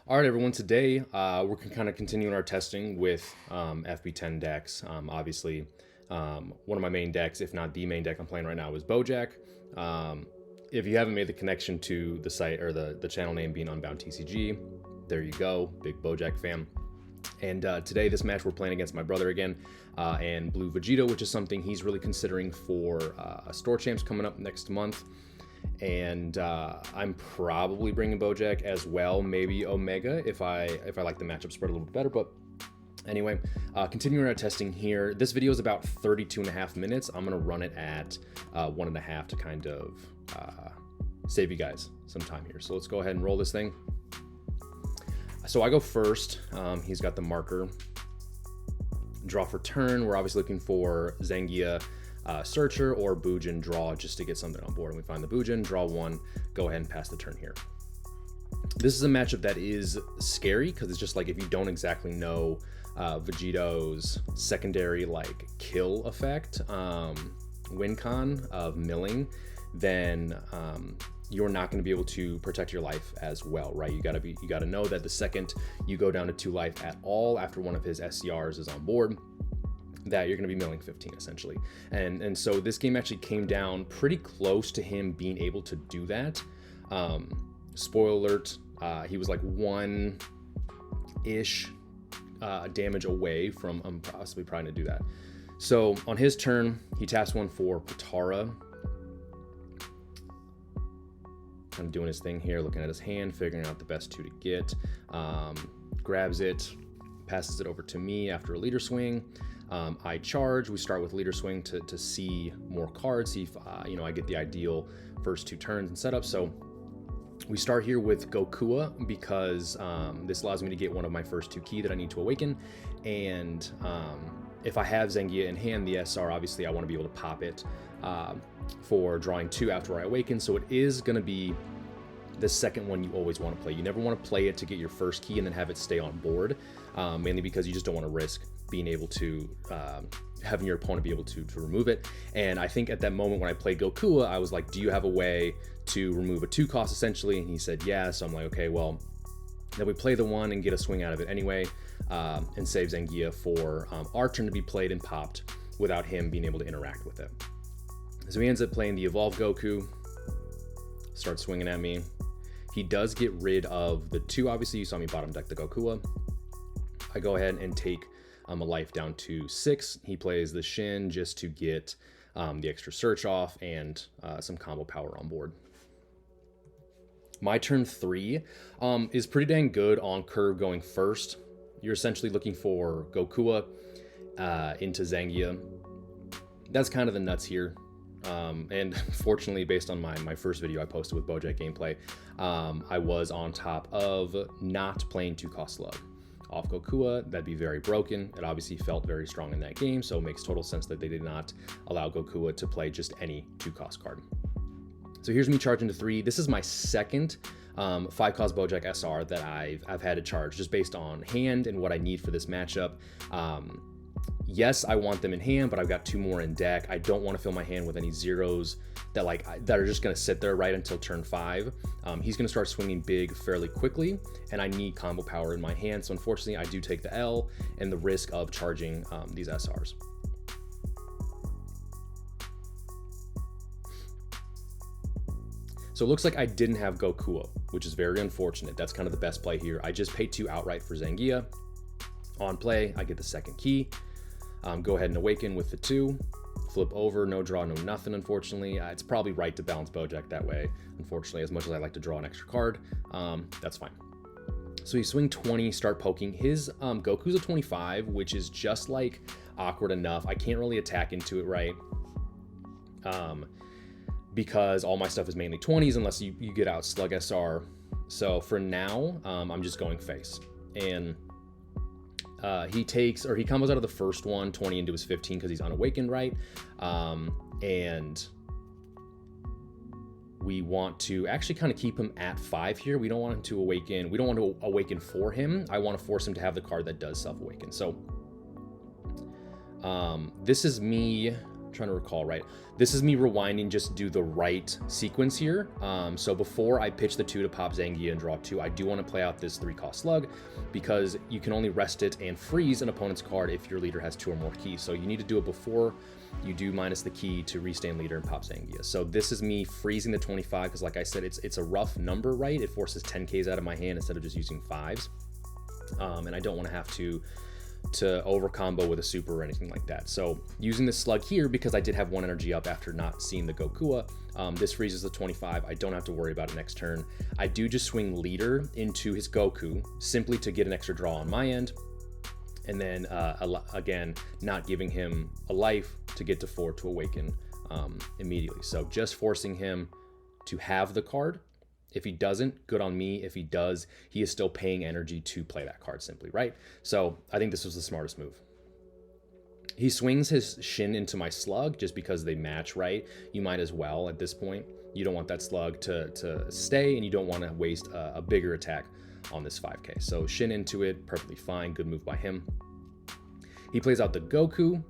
All right, everyone. Today, we're kind of continuing our testing with FB10 decks. Obviously, one of my main decks, if not the main deck I'm playing right now, is Boujack. If you haven't made the connection to the site or the channel name being Unbound TCG, there you go. Big Boujack fan. And today, this match, we're playing against my brother again, and Blue Vegito, which is something he's really considering for a Store Champs coming up next month. And I'm probably bringing Boujack as well, maybe Omega if I like the matchup spread a little bit better. But anyway, continuing our testing here. This video is about 32.5 minutes. I'm gonna run it at 1.5 to kind of save you guys some time here. So let's go ahead and roll this thing. So I go first. He's got the marker. Draw for turn. We're obviously looking for Zangia, Searcher, or Boujack draw just to get something on board. And we find the Boujack, draw one, go ahead and pass the turn here. This is a matchup that is scary because it's just like if you don't exactly know Vegito's secondary like kill effect, win con of milling, then you're not going to be able to protect your life as well, right? You gotta know that the second you go down to 2 life at all after one of his SCRs is on board, that you're going to be milling 15 essentially. And so this game actually came down pretty close to him being able to do that. Spoiler alert, he was like 1-ish damage away from possibly trying to do that. So on his turn, he taps one for Patara. Kind of doing his thing here, looking at his hand, figuring out the best 2 to get. Grabs it, passes it over to me after a leader swing. I charge. We start with leader swing to see more cards, see if I get the ideal first 2 turns and setup. So we start here with Gokua because this allows me to get one of my first 2 key that I need to awaken. And if I have Zangia in hand, the SR, obviously I want to be able to pop it for drawing 2 after I awaken. So it is going to be the second one you always want to play. You never want to play it to get your first key and then have it stay on board, mainly because you just don't want to risk being able to having your opponent be able to remove it. And I think at that moment when I played Gokua, I was like, do you have a way to remove a 2 cost essentially? And he said yeah. So I'm like, okay, well, then we play the 1 and get a swing out of it anyway, and save Zangia for our turn to be played and popped without him being able to interact with it. So he ends up playing the Evolved Goku, starts swinging at me. He does get rid of the 2. Obviously, you saw me bottom deck the Gokua. I go ahead and take a life down to 6. He plays the Shin just to get the extra search off and some combo power on board. My turn 3 is pretty dang good on curve going first. You're essentially looking for Gokua into Zangia. That's kind of the nuts here. And fortunately, based on my first video I posted with Boujack gameplay, I was on top of not playing 2 cost low. Off Gokua, that'd be very broken. It obviously felt very strong in that game, so it makes total sense that they did not allow Gokua to play just any 2 cost card. So here's me charging to 3. This is my second 5 cost Boujack SR that I've had to charge just based on hand and what I need for this matchup. Yes, I want them in hand, but I've got 2 more in deck. I don't want to fill my hand with any 0s that are just going to sit there right until turn 5. He's going to start swinging big fairly quickly, and I need combo power in my hand. So unfortunately, I do take the L and the risk of charging these SRs. So it looks like I didn't have Gokua, which is very unfortunate. That's kind of the best play here. I just paid 2 outright for Zangia. On play, I get the second key. Go ahead and awaken with the 2. Flip over, no draw, no nothing, unfortunately. It's probably right to balance Boujack that way. Unfortunately, as much as I like to draw an extra card, that's fine. So you swing 20, start poking. His Goku's a 25, which is just like awkward enough. I can't really attack into it right, because all my stuff is mainly 20s unless you get out Slug SR. So for now, I'm just going face. And he combos out of the first one, 20 into his 15 because he's unawakened, right? And we want to actually kind of keep him at 5 here. We don't want him to awaken. We don't want to awaken for him. I want to force him to have the card that does self-awaken. So this is me trying to recall, right? This is me rewinding just to do the right sequence here. So before I pitch the 2 to pop Zangia and draw 2, I do want to play out this 3-cost slug because you can only rest it and freeze an opponent's card if your leader has 2 or more keys. So you need to do it before you do minus the key to restain leader and pop Zangia. So this is me freezing the 25 because, like I said, it's a rough number, right? It forces 10 Ks out of my hand instead of just using 5s. And I don't want to have to over combo with a super or anything like that. So using this slug here, because I did have 1 energy up after not seeing the Gokua, this freezes the 25. I don't have to worry about it next turn. I do just swing leader into his Goku simply to get an extra draw on my end. And then again, not giving him a life to get to 4 to awaken immediately. So just forcing him to have the card. If he doesn't, good on me. If he does, he is still paying energy to play that card simply, right? So I think this was the smartest move. He swings his Shin into my slug just because they match, right? You might as well at this point. You don't want that slug to stay, and you don't want to waste a bigger attack on this 5K. So Shin into it, perfectly fine. Good move by him. He plays out the Goku,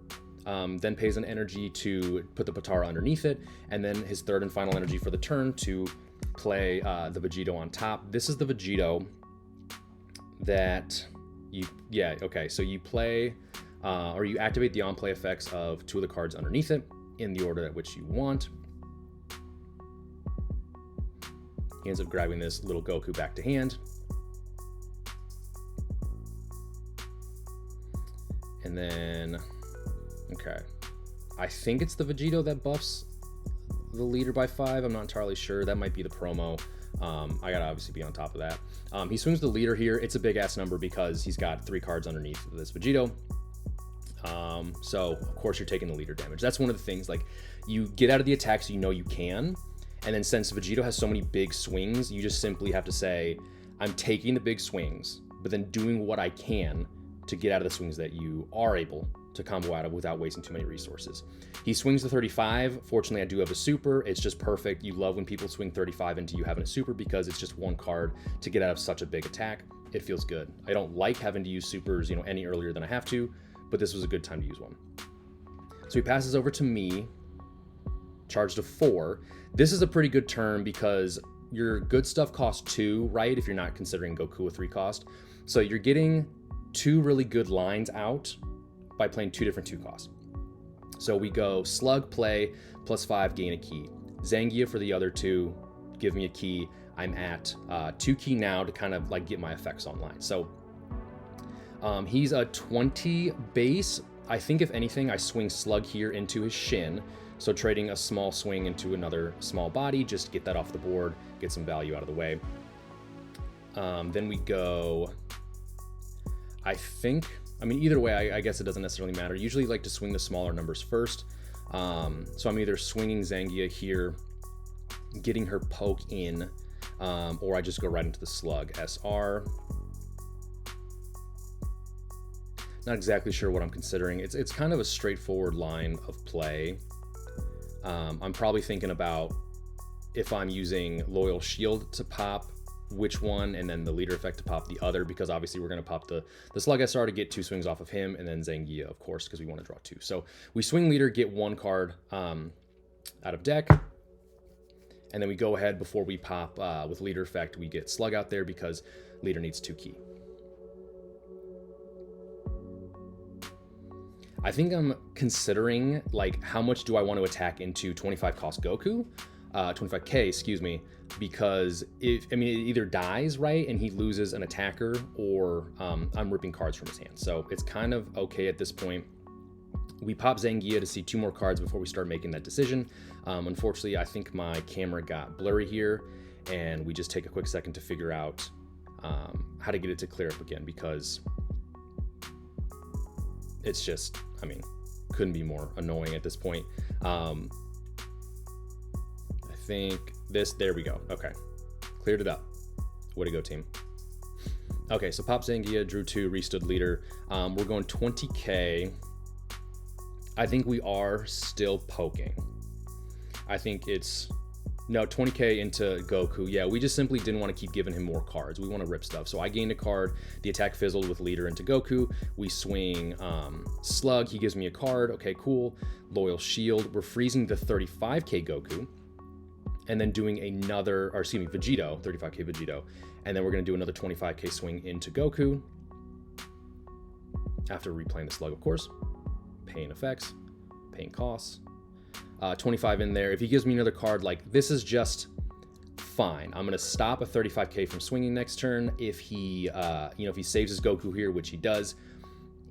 then pays an energy to put the Potara underneath it, and then his 3rd and final energy for the turn to play the Vegito on top. This is the Vegito that so you play or you activate the on-play effects of 2 of the cards underneath it in the order at which you want. He ends up grabbing this little Goku back to hand. And then, okay, I think it's the Vegito that buffs the leader by 5. I'm not entirely sure. That might be the promo. I gotta obviously be on top of that. He swings the leader here. It's a big ass number because he's got 3 cards underneath this Vegito. So of course you're taking the leader damage. That's one of the things, like, you get out of the attacks you know you can, and then since Vegito has so many big swings, you just simply have to say, I'm taking the big swings, but then doing what I can to get out of the swings that you are able to combo out of without wasting too many resources. He swings the 35. Fortunately, I do have a super. It's just perfect. You love when people swing 35 into you having a super because it's just 1 card to get out of such a big attack. It feels good. I don't like having to use supers, any earlier than I have to, but this was a good time to use one. So he passes over to me, charged to 4. This is a pretty good turn because your good stuff costs 2, right? If you're not considering Goku a 3 cost. So you're getting 2 really good lines out by playing 2 different 2 costs. So we go slug play +5, gain a key. Zangia for the other 2, give me a key. I'm at 2 key now to kind of like get my effects online. So he's a 20 base. I think if anything, I swing slug here into his Shin. So trading a small swing into another small body, just to get that off the board, get some value out of the way. Then we go, either way, I guess it doesn't necessarily matter. Usually like to swing the smaller numbers first. So I'm either swinging Zangia here, getting her poke in, or I just go right into the slug. SR. Not exactly sure what I'm considering. It's kind of a straightforward line of play. I'm probably thinking about if I'm using Loyal Shield to pop which one, and then the leader effect to pop the other, because obviously we're going to pop the slug SR to get 2 swings off of him, and then Zangia, of course, because we want to draw 2. So we swing leader, get 1 card out of deck, and then we go ahead before we pop with leader effect, we get slug out there because leader needs 2 key. I think I'm considering like how much do I want to attack into 25 cost Goku, 25k, excuse me, because it either dies, right, and he loses an attacker, or I'm ripping cards from his hand. So it's kind of okay at this point. We pop Zangia to see 2 more cards before we start making that decision. Unfortunately, I think my camera got blurry here, and we just take a quick second to figure out how to get it to clear up again, because it's just, couldn't be more annoying at this point. I think there we go. Okay, cleared it up. Way to go, team. Okay, so pop Zangia, drew 2, restood leader. We're going 20k. I think we are still poking. I think it's No, 20k into Goku. Yeah, we just simply didn't want to keep giving him more cards. We want to rip stuff. So I gained a card. The attack fizzled with leader into Goku. We swing Slug. He gives me a card. Okay, cool. Loyal Shield. We're freezing the 35k Goku. And then doing another, or excuse me, Vegito, 35k Vegito. And then we're going to do another 25k swing into Goku. After replaying the Slug, of course. Paying effects. Paying costs. 25 in there. If he gives me another card, like, this is just fine. I'm going to stop a 35k from swinging next turn. If he, if he saves his Goku here, which he does,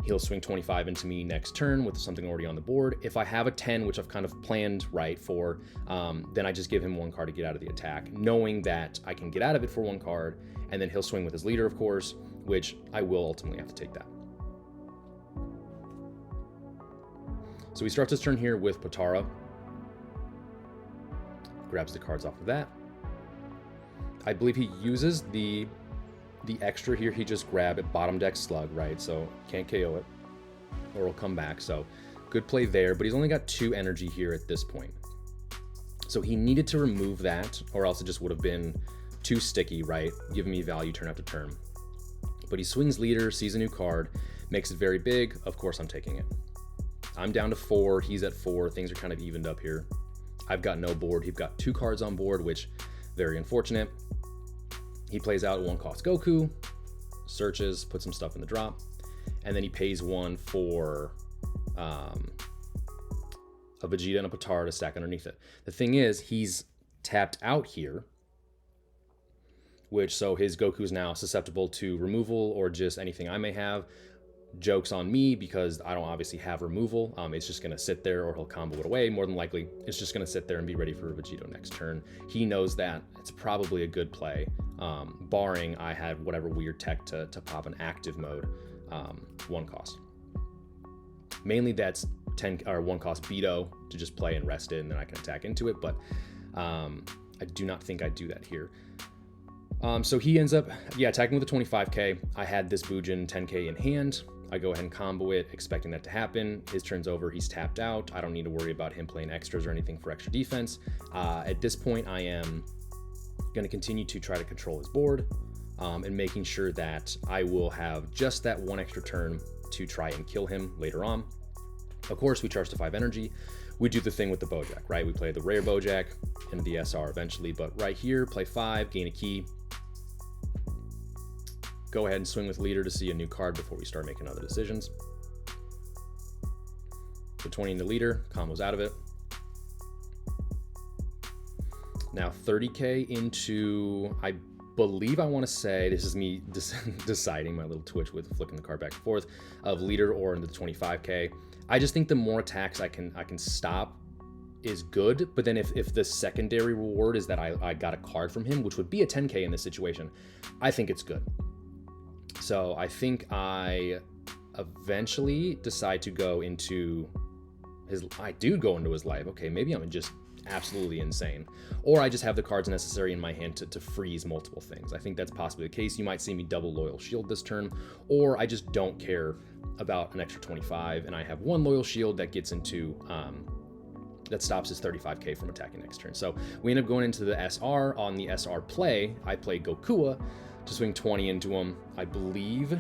he'll swing 25 into me next turn with something already on the board. If I have a 10, which I've kind of planned right for, then I just give him one card to get out of the attack, knowing that I can get out of it for one card, and then he'll swing with his leader, of course, which I will ultimately have to take that. So he starts his turn here with Potara. Grabs the cards off of that. I believe he uses the extra here. He just grabbed a bottom deck Slug, right? So can't KO it, or it'll come back. So good play there, but he's only got 2 energy here at this point. So he needed to remove that, or else it just would have been too sticky, right? Giving me value turn after turn. But he swings leader, sees a new card, makes it very big. Of course, I'm taking it. I'm down to 4. He's at 4. Things are kind of evened up here. I've got no board. He's got 2 cards on board, which very unfortunate. He plays out 1 cost Goku, searches, puts some stuff in the drop, and then he pays 1 for a Vegeta and a Potara to stack underneath it. The thing is, he's tapped out here, which so his Goku is now susceptible to removal or just anything I may have. Joke's on me because I don't obviously have removal. It's just going to sit there, or he'll combo it away. More than likely, it's just going to sit there and be ready for Vegito next turn. He knows that. It's probably a good play, barring I had whatever weird tech to pop an active mode, 1 cost. Mainly that's 10 or 1 cost Beto to just play and rest it, and then I can attack into it. But I do not think I do that here. So he ends up, attacking with a 25k. I had this Boujack 10k in hand. I go ahead and combo it, expecting that to happen. His turn's over, he's tapped out. I don't need to worry about him playing extras or anything for extra defense. At this point, I am going to continue to try to control his board, and making sure that I will have just that 1 extra turn to try and kill him later on. Of course, we charge to 5 energy. We do the thing with the Boujack, right? We play the rare Boujack and the SR eventually, but right here, play 5, gain a key. Go ahead and swing with leader to see a new card before we start making other decisions. So 20 into leader, combos out of it. Now 30k into, I believe I want to say, this is me deciding my little twitch with flicking the card back and forth, of leader or into the 25k. I just think the more attacks I can stop is good, but then if the secondary reward is that I got a card from him, which would be a 10k in this situation, I think it's good. So I think I eventually decide to go into his, I do go into his life. Okay, maybe I'm just absolutely insane. Or I just have the cards necessary in my hand to freeze multiple things. I think that's possibly the case. You might see me double Loyal Shield this turn, or I just don't care about an extra 25, and I have 1 Loyal Shield that gets into, that stops his 35k from attacking next turn. So we end up going into the SR. On the SR play, I play Gokua to swing 20 into him. I believe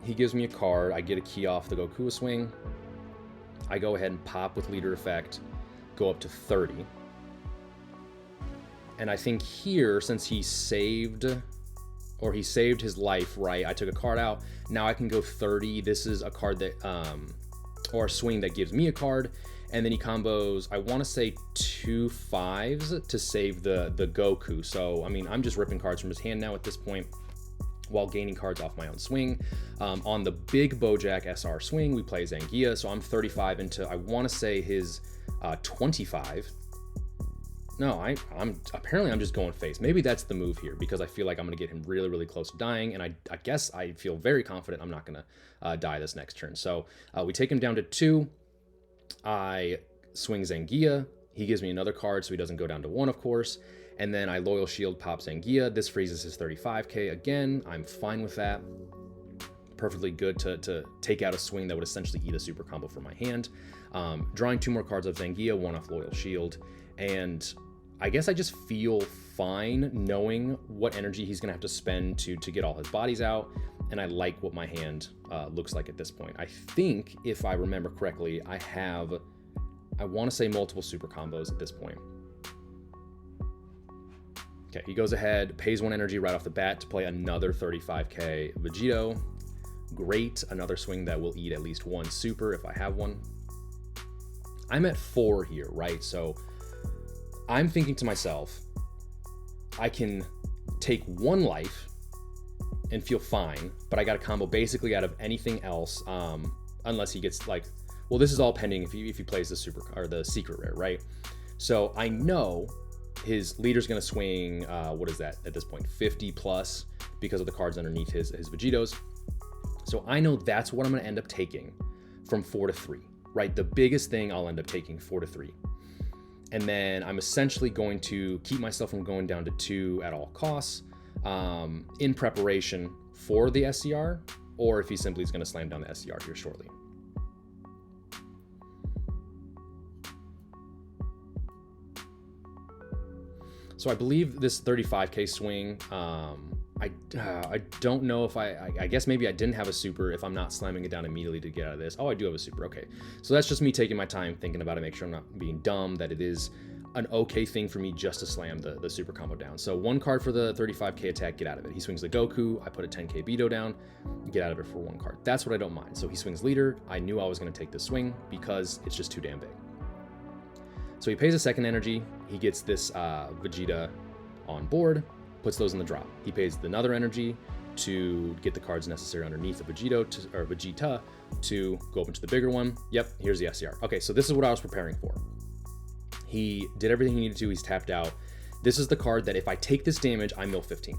he gives me a card. I get a key off the Gokua swing. I go ahead and pop with leader effect, go up to 30. And I think here, since he saved his life, right, I took a card out. Now I can go 30. This is a card that, or a swing that gives me a card. And then he combos, I want to say 2 5s to save the Goku. So, I mean, I'm just ripping cards from his hand now at this point, while gaining cards off my own swing. On the big Boujack SR swing, we play Zangia. So I'm 35 into, I want to say his 25. No, I'm just going face. Maybe that's the move here, because I feel like I'm going to get him really, really close to dying. And I guess I feel very confident I'm not going to die this next turn. So we take him down to 2. I swing Zangia. He gives me another card, so he doesn't go down to 1, of course. And then I Loyal Shield pop Zangia. This freezes his 35k again. I'm fine with that. Perfectly good to take out a swing that would essentially eat a super combo from my hand. Drawing 2 more cards of Zangia, 1 off Loyal Shield. And I guess I just feel fine knowing what energy he's gonna have to spend to get all his bodies out, and I like what my hand looks like at this point. I think, if I remember correctly, I want to say multiple super combos at this point. Okay, he goes ahead, pays 1 energy right off the bat to play another 35k Vegito. Great, another swing that will eat at least 1 super if I have one. I'm at 4 here, right? So I'm thinking to myself, I can take 1 life and feel fine, but I got to combo basically out of anything else, unless he gets like, well, this is all pending if he plays the super or the secret rare, right? So I know his leader's gonna swing, what is that at this point, 50 plus, because of the cards underneath his Vegitos. So I know that's what I'm gonna end up taking from 4 to 3, right? The biggest thing I'll end up taking 4 to 3. And then I'm essentially going to keep myself from going down to 2 at all costs, in preparation for the SCR, or if he simply is gonna slam down the SCR here shortly. So I believe this 35k swing, I don't know if I guess maybe I didn't have a super if I'm not slamming it down immediately to get out of this. Oh, I do have a super, okay. So that's just me taking my time thinking about it, make sure I'm not being dumb, that it is an okay thing for me just to slam the super combo down. So 1 card for the 35k attack, get out of it. He swings the Goku, I put a 10k Beto down, get out of it for 1 card. That's what I don't mind. So he swings leader, I knew I was gonna take this swing because it's just too damn big. So he pays a 2nd energy, he gets this Vegeta on board, puts those in the drop. He pays another energy to get the cards necessary underneath the Vegeta to go up into the bigger one. Yep, here's the SCR. Okay, so this is what I was preparing for. He did everything he needed to, he's tapped out. This is the card that if I take this damage, I mill 15.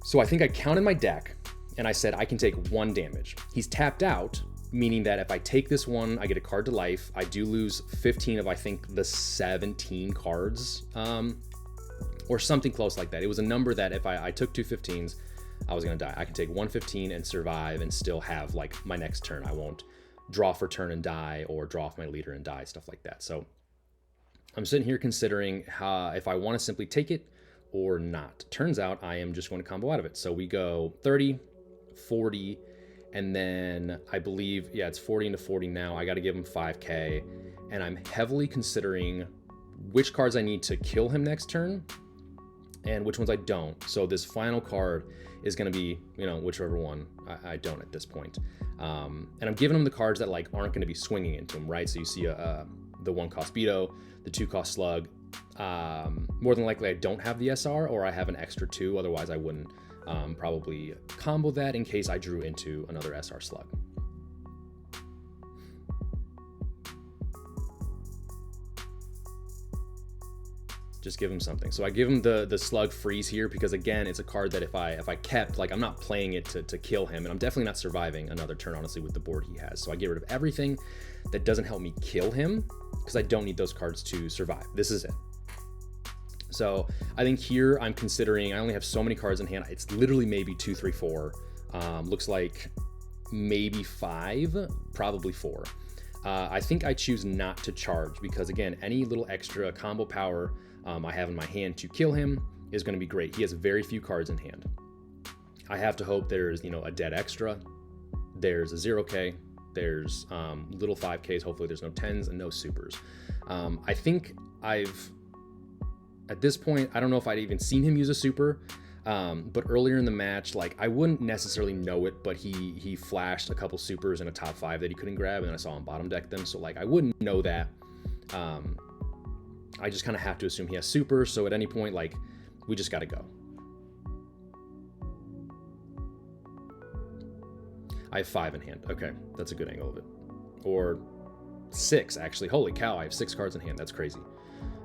So I think I counted my deck and I said I can take 1 damage. He's tapped out, meaning that if I take this one, I get a card to life. I do lose 15 of, I think, the 17 cards, or something close like that. It was a number that if I took 2 15s, I was gonna die. I can take 1 15 and survive and still have like my next turn. I won't draw for turn and die, or draw off my leader and die, stuff like that. So I'm sitting here considering if I wanna simply take it or not. Turns out I am just going to combo out of it. So we go 30, 40, and then I believe, yeah, it's 40 into 40 now. I got to give him 5k, and I'm heavily considering which cards I need to kill him next turn and which ones I don't. So this final card is going to be, you know, whichever one I don't at this point. And I'm giving him the cards that like aren't going to be swinging into him, right? So you see the 1 cost Beto, the 2 cost Slug. More than likely I don't have the SR, or I have an extra 2, otherwise I wouldn't probably combo that in case I drew into another SR Slug. Just give him something. So I give him the Slug freeze here because, again, it's a card that if I kept, like, I'm not playing it to kill him, and I'm definitely not surviving another turn, honestly, with the board he has. So I get rid of everything that doesn't help me kill him because I don't need those cards to survive. This is it. So I think here I'm considering, I only have so many cards in hand. It's literally maybe 2, 3, 4. Looks like maybe 5, probably 4. I think I choose not to charge because, again, any little extra combo power I have in my hand to kill him is going to be great. He has very few cards in hand. I have to hope there's, you know, a dead extra. There's a 0k. There's little 5ks. Hopefully there's no 10s and no supers. I think at this point, I don't know if I'd even seen him use a super, but earlier in the match, like, I wouldn't necessarily know it, but he flashed a couple supers in a top 5 that he couldn't grab, and then I saw him bottom deck them. So, like, I wouldn't know that. I just kind of have to assume he has super. So at any point, like, we just got to go. I have 5 in hand. Okay, that's a good angle of it. Or 6, actually. Holy cow, I have 6 cards in hand. That's crazy.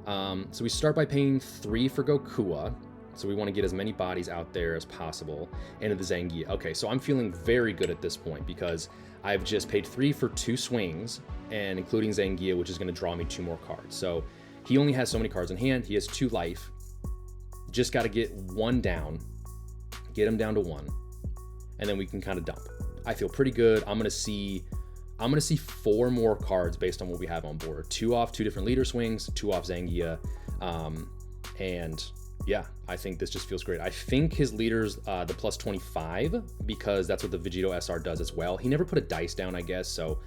So we start by paying 3 for Gokua. So we want to get as many bodies out there as possible. And the Zangief. Okay, so I'm feeling very good at this point because I've just paid 3 for 2 swings, and including Zangief, which is going to draw me 2 more cards. So he only has so many cards in hand. He has 2 life. Just got to get 1 down, get him down to 1, and then we can kind of dump. I feel pretty good. I'm gonna see 4 more cards based on what we have on board. 2 off 2 different leader swings, 2 off Zangief, And yeah, I think this just feels great. I think his leader's the plus 25 because that's what the Vegito SR does as well. He never put a dice down, I guess. So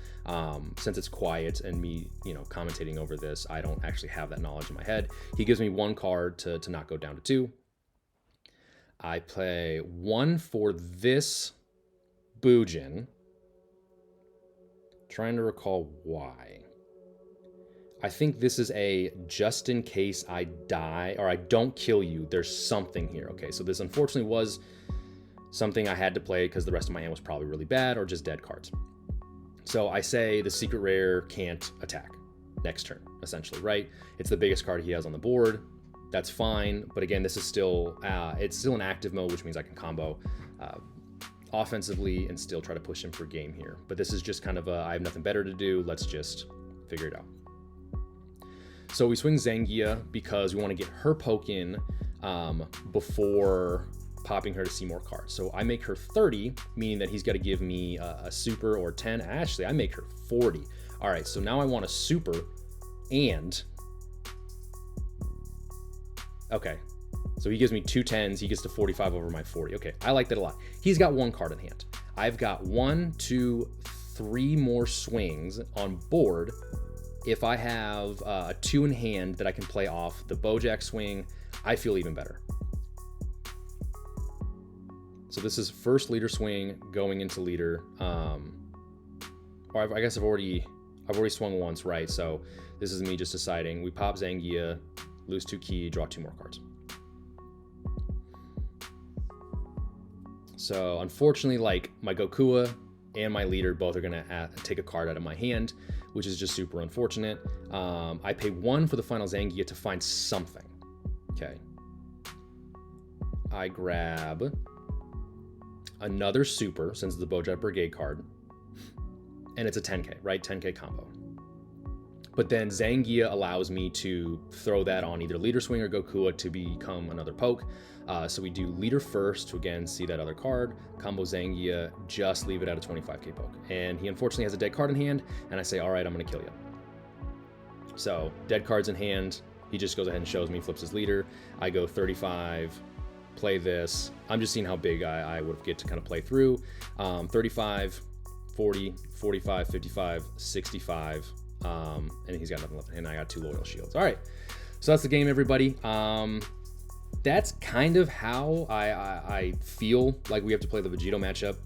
since it's quiet and me, commentating over this, I don't actually have that knowledge in my head. He gives me 1 card to not go down to 2. I play 1 for this Boujack. Trying to recall why. I think this is a just in case I die or I don't kill you, there's something here. Okay, so this unfortunately was something I had to play because the rest of my hand was probably really bad or just dead cards. So I say the secret rare can't attack next turn, essentially, right? It's the biggest card he has on the board. That's fine, but again, this is still, it's still in active mode, which means I can combo offensively and still try to push him for game here. But this is just kind of I have nothing better to do, let's just figure it out. So we swing Zangia because we want to get her poke in before popping her to see more cards. So I make her 30, meaning that he's got to give me a super or 10. Actually, I make her 40. All right, so now I want a super and... Okay, so he gives me 2 10s. He gets to 45 over my 40. Okay, I like that a lot. He's got 1 card in hand. I've got 1, 2, 3 more swings on board. If I have a 2 in hand that I can play off the Boujack swing, I feel even better. So this is first leader swing going into leader. Or I guess I've already swung once, right? So this is me just deciding. We pop Zangia, lose 2 key, draw 2 more cards. So unfortunately, like my Gokua and my leader both are gonna take a card out of my hand, which is just super unfortunate. I pay 1 for the final Zangia to find something. Okay. I grab another super, since it's the Boujack Brigade card, and it's a 10k, right? 10k combo. But then Zangia allows me to throw that on either leader swing or Gokua to become another poke. So we do leader first to again see that other card, combo Zangia, just leave it at a 25k poke. And he unfortunately has a dead card in hand, and I say, all right, I'm gonna kill you. So dead cards in hand, he just goes ahead and shows me, flips his leader. I go 35, play this. I'm just seeing how big I would get to kind of play through. 35, 40, 45, 55, 65. And he's got nothing left in hand. I got 2 loyal shields. All right, so that's the game, everybody. That's kind of how I feel like we have to play the Vegito matchup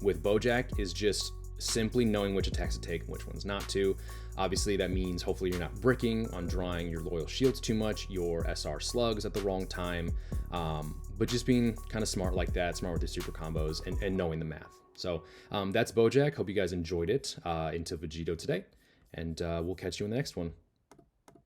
with Boujack, is just simply knowing which attacks to take and which ones not to. Obviously, that means hopefully you're not bricking on drawing your loyal shields too much, your SR slugs at the wrong time, but just being kind of smart like that, smart with the super combos and knowing the math. So that's Boujack. Hope you guys enjoyed it into Vegito today, and we'll catch you in the next one.